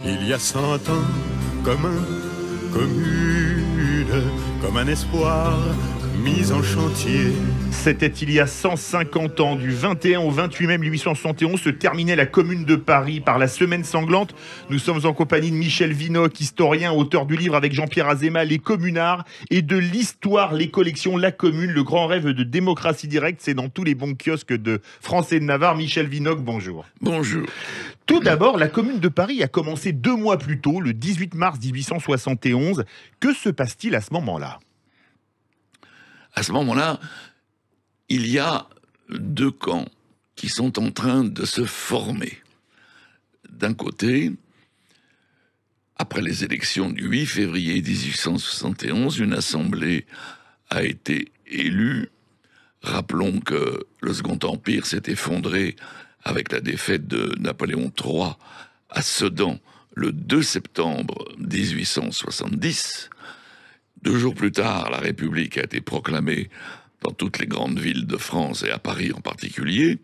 Il y a 100 ans, comme un commune, comme un espoir mis en chantier. C'était il y a 150 ans, du 21 au 28 mai 1871, se terminait la Commune de Paris par la Semaine sanglante. Nous sommes en compagnie de Michel Vinocq, historien, auteur du livre avec Jean-Pierre Azéma, Les Communards, et de l'histoire, les collections La Commune, le grand rêve de démocratie directe. C'est dans tous les bons kiosques de France et de Navarre. Michel Vinocq, bonjour. Bonjour. Tout d'abord, la Commune de Paris a commencé 2 mois plus tôt, le 18 mars 1871. Que se passe-t-il à ce moment-là ? À ce moment-là, il y a deux camps qui sont en train de se former. D'un côté, après les élections du 8 février 1871, une assemblée a été élue. Rappelons que le Second Empire s'est effondré avec la défaite de Napoléon III à Sedan le 2 septembre 1870. 2 jours plus tard, la République a été proclamée dans toutes les grandes villes de France et à Paris en particulier.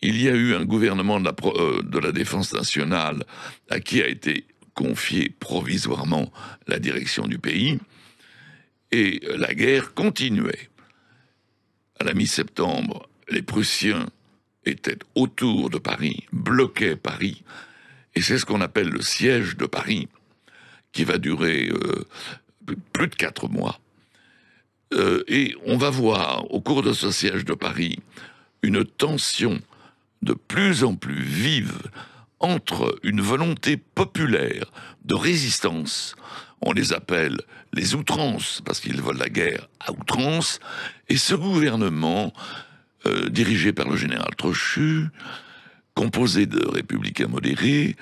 Il y a eu un gouvernement de la Défense nationale à qui a été confiée provisoirement la direction du pays. Et la guerre continuait. À la mi-septembre, les Prussiens étaient autour de Paris, bloquaient Paris. Et c'est ce qu'on appelle le siège de Paris, qui va durer plus de 4 mois. Et on va voir, au cours de ce siège de Paris, une tension de plus en plus vive entre une volonté populaire de résistance, on les appelle les outrances, parce qu'ils veulent la guerre à outrance, et ce gouvernement, dirigé par le général Trochu, composé de républicains modérés,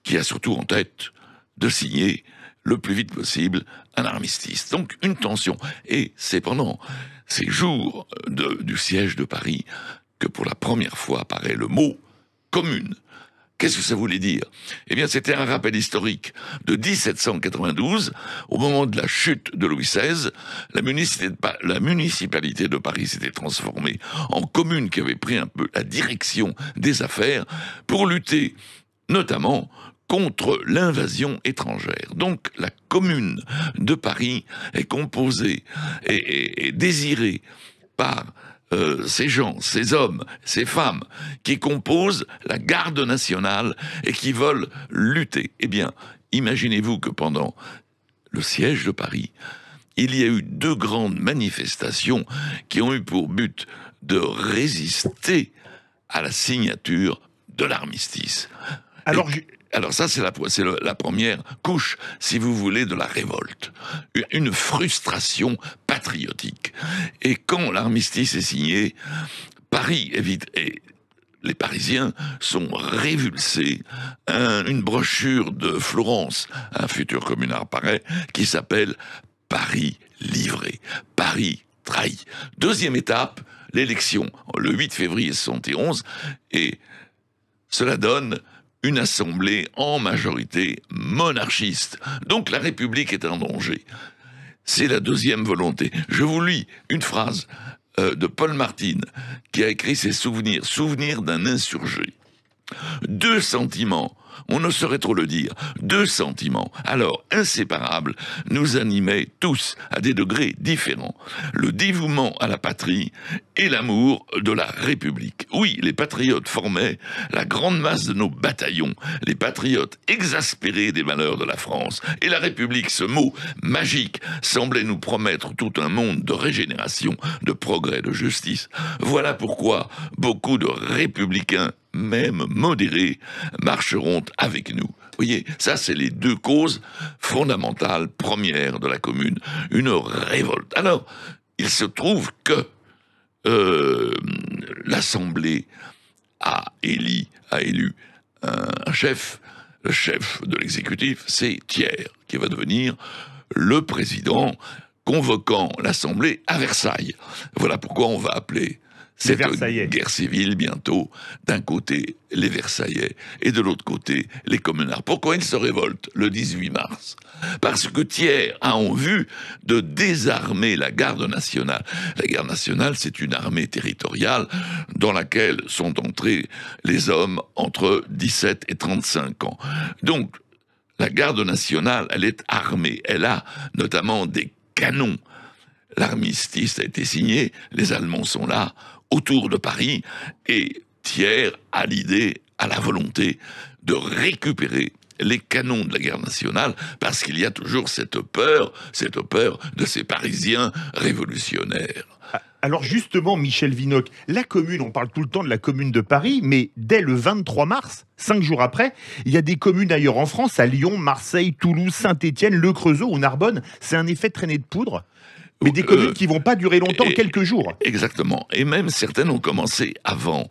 qui a surtout en tête de signer le plus vite possible un armistice. Donc une tension. Et c'est pendant ces jours du siège de Paris que pour la première fois apparaît le mot « commune ». Qu'est-ce que ça voulait dire ? Eh bien, c'était un rappel historique de 1792, au moment de la chute de Louis XVI, la municipalité de Paris s'était transformée en commune qui avait pris un peu la direction des affaires pour lutter notamment contre l'invasion étrangère. Donc la Commune de Paris est composée et désirée par ces gens, ces hommes, ces femmes qui composent la garde nationale et qui veulent lutter. Eh bien, imaginez-vous que pendant le siège de Paris, il y a eu 2 grandes manifestations qui ont eu pour but de résister à la signature de l'armistice. Alors ça, c'est la première couche, si vous voulez, de la révolte. Une frustration patriotique. Et quand l'armistice est signé, Paris et les Parisiens sont révulsés. Une brochure de Florence, un futur communard paraît, qui s'appelle « Paris livré »,« Paris trahi ». Deuxième étape, l'élection, le 8 février 71, et cela donne une assemblée en majorité monarchiste. Donc la République est en danger. C'est la deuxième volonté. Je vous lis une phrase de Paul Martin, qui a écrit ses souvenirs, souvenirs d'un insurgé. 2 sentiments, on ne saurait trop le dire, 2 sentiments, alors inséparables, nous animaient tous à des degrés différents. Le dévouement à la patrie et l'amour de la République. Oui, les patriotes formaient la grande masse de nos bataillons, les patriotes exaspérés des malheurs de la France. Et la République, ce mot magique, semblait nous promettre tout un monde de régénération, de progrès, de justice. Voilà pourquoi beaucoup de républicains, même modérés, marcheront avec nous. Vous voyez, ça c'est les 2 causes fondamentales, premières de la Commune. Une révolte. Alors, il se trouve que l'Assemblée a élu un chef. Le chef de l'exécutif, c'est Thiers, qui va devenir le président, convoquant l'Assemblée à Versailles. Voilà pourquoi on va appeler cette Versaillais. guerre civile bientôt, d'un côté les Versaillais et de l'autre côté les communards. Pourquoi ils se révoltent le 18 mars? Parce que Thiers a en vue de désarmer la garde nationale. La garde nationale, c'est une armée territoriale dans laquelle sont entrés les hommes entre 17 et 35 ans. Donc, la garde nationale, elle est armée. Elle a notamment des canons. L'armistice a été signé, les Allemands sont là, autour de Paris, et Thiers a l'idée, a la volonté de récupérer les canons de la guerre nationale, parce qu'il y a toujours cette peur de ces Parisiens révolutionnaires. Alors justement, Michel Vinocq, la commune, on parle tout le temps de la commune de Paris, mais dès le 23 mars, 5 jours après, il y a des communes ailleurs en France, à Lyon, Marseille, Toulouse, Saint-Étienne, Le Creusot ou Narbonne. C'est un effet de traînée de poudre, mais des communes qui vont pas durer longtemps, quelques jours. Exactement. Et même certaines ont commencé avant,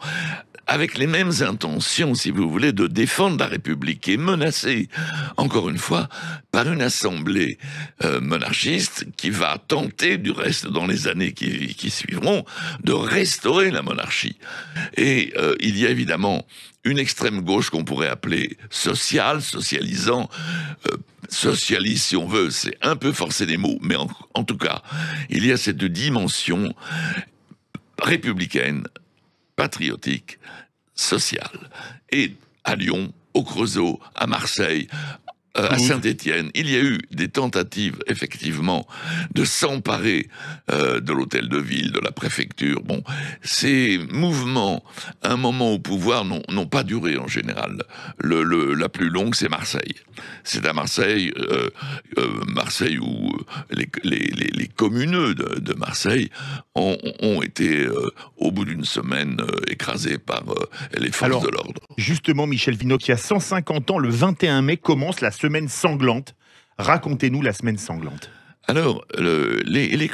avec les mêmes intentions, si vous voulez, de défendre la République et menacée, encore une fois, par une assemblée monarchiste qui va tenter, du reste, dans les années qui suivront, de restaurer la monarchie. Et il y a évidemment une extrême gauche qu'on pourrait appeler sociale, socialisant, socialiste si on veut, c'est un peu forcer les mots, mais en tout cas, il y a cette dimension républicaine, patriotique, sociale. Et à Lyon, au Creusot, à Marseille, à Saint-Étienne, il y a eu des tentatives, effectivement, de s'emparer de l'hôtel de ville, de la préfecture. Bon, ces mouvements, un moment au pouvoir, n'ont pas duré en général. La plus longue, c'est Marseille. C'est à Marseille, Marseille où les communeux de Marseille ont été, au bout d'une semaine, écrasés par les forces de l'ordre. Justement, Michel Vinocq, il y a 150 ans, le 21 mai, commence la semaine sanglante. Racontez-nous la semaine sanglante. Alors, les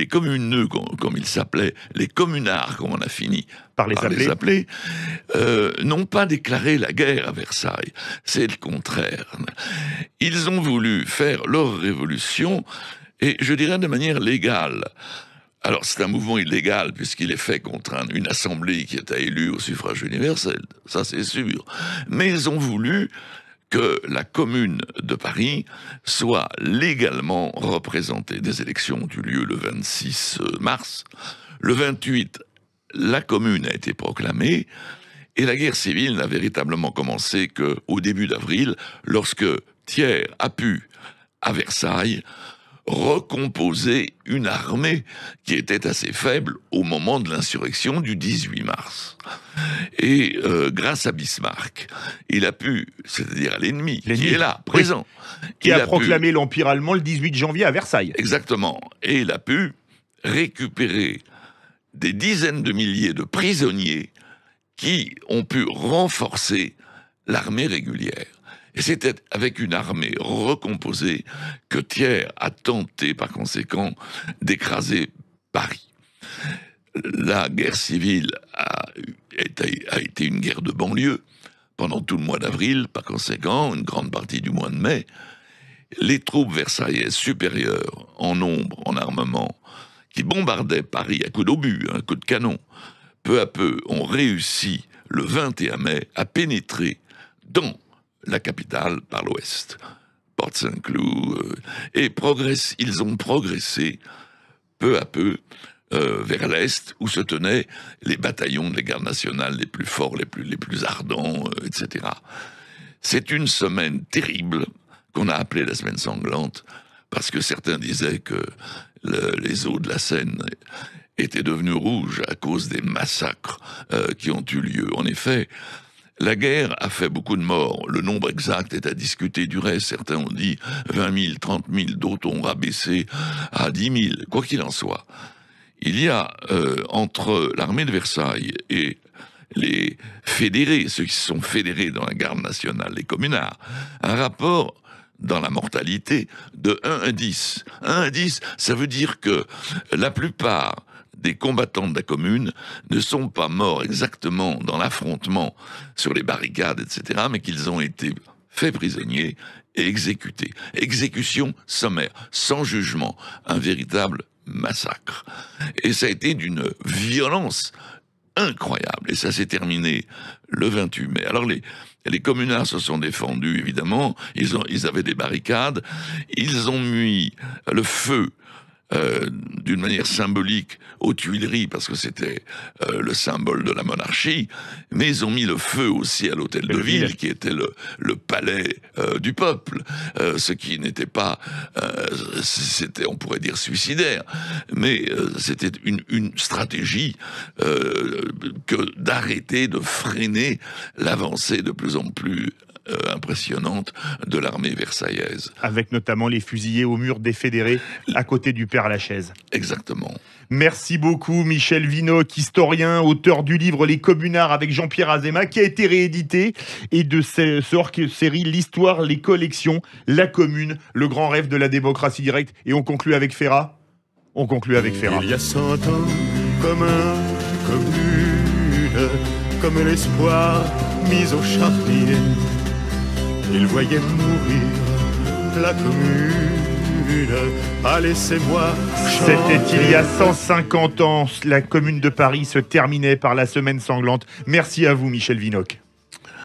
communeux, comme ils s'appelaient, les communards, comme on a fini par les appeler, n'ont pas déclaré la guerre à Versailles. C'est le contraire. Ils ont voulu faire leur révolution, et je dirais de manière légale. Alors, c'est un mouvement illégal, puisqu'il est fait contre une assemblée qui était élue au suffrage universel, ça c'est sûr. Mais ils ont voulu que la commune de Paris soit légalement représentée. Des élections ont eu lieu le 26 mars. Le 28, la commune a été proclamée, et la guerre civile n'a véritablement commencé qu'au début d'avril, lorsque Thiers a pu, à Versailles, recomposer une armée qui était assez faible au moment de l'insurrection du 18 mars. Et grâce à Bismarck, il a pu, c'est-à-dire à l'ennemi, qui est là, présent. Oui, qui a proclamé l'Empire allemand le 18 janvier à Versailles. Exactement. Et il a pu récupérer des dizaines de milliers de prisonniers qui ont pu renforcer l'armée régulière. Et c'était avec une armée recomposée que Thiers a tenté, par conséquent, d'écraser Paris. La guerre civile a été une guerre de banlieue pendant tout le mois d'avril, par conséquent, une grande partie du mois de mai. Les troupes versaillaises supérieures, en nombre, en armement, qui bombardaient Paris à coups d'obus, à coups de canon, peu à peu ont réussi, le 21 mai, à pénétrer dans la capitale par l'ouest, Porte Saint-Cloud, et ils ont progressé peu à peu vers l'est, où se tenaient les bataillons de la garde nationale les plus forts, les plus ardents, etc. C'est une semaine terrible qu'on a appelée la semaine sanglante, parce que certains disaient que les eaux de la Seine étaient devenues rouges à cause des massacres qui ont eu lieu. En effet, la guerre a fait beaucoup de morts. Le nombre exact est à discuter. Du reste, certains ont dit 20 000, 30 000, d'autres ont rabaissé à 10 000. Quoi qu'il en soit, il y a entre l'armée de Versailles et les fédérés, ceux qui se sont fédérés dans la garde nationale, les communards, un rapport dans la mortalité de 1 à 10. 1 à 10, ça veut dire que la plupart des combattants de la commune ne sont pas morts exactement dans l'affrontement sur les barricades, etc., mais qu'ils ont été faits prisonniers et exécutés. Exécution sommaire, sans jugement, un véritable massacre. Et ça a été d'une violence incroyable. Et ça s'est terminé le 28 mai. Alors les communards se sont défendus, évidemment. Ils avaient des barricades. Ils ont mis le feu d'une manière symbolique aux Tuileries, parce que c'était le symbole de la monarchie, mais ils ont mis le feu aussi à l'hôtel de ville, qui était le palais du peuple, ce qui n'était pas, c'était, on pourrait dire, suicidaire, mais c'était une stratégie que d'arrêter, de freiner l'avancée de plus en plus impressionnante de l'armée versaillaise. Avec notamment les fusillés au mur des Fédérés à côté du Père-Lachaise. Exactement. Merci beaucoup Michel Vinocq, historien, auteur du livre Les Communards avec Jean-Pierre Azéma, qui a été réédité, et de ce hors-série L'Histoire, les collections, la commune, le grand rêve de la démocratie directe. Et on conclut avec Ferrat. Il y a 100 ans, comme un commune, comme l'espoir mis au charnier. Il voyait mourir la commune. Ah, laissez-moi chanter. C'était il y a 150 ans. La commune de Paris se terminait par la semaine sanglante. Merci à vous, Michel Vinocq.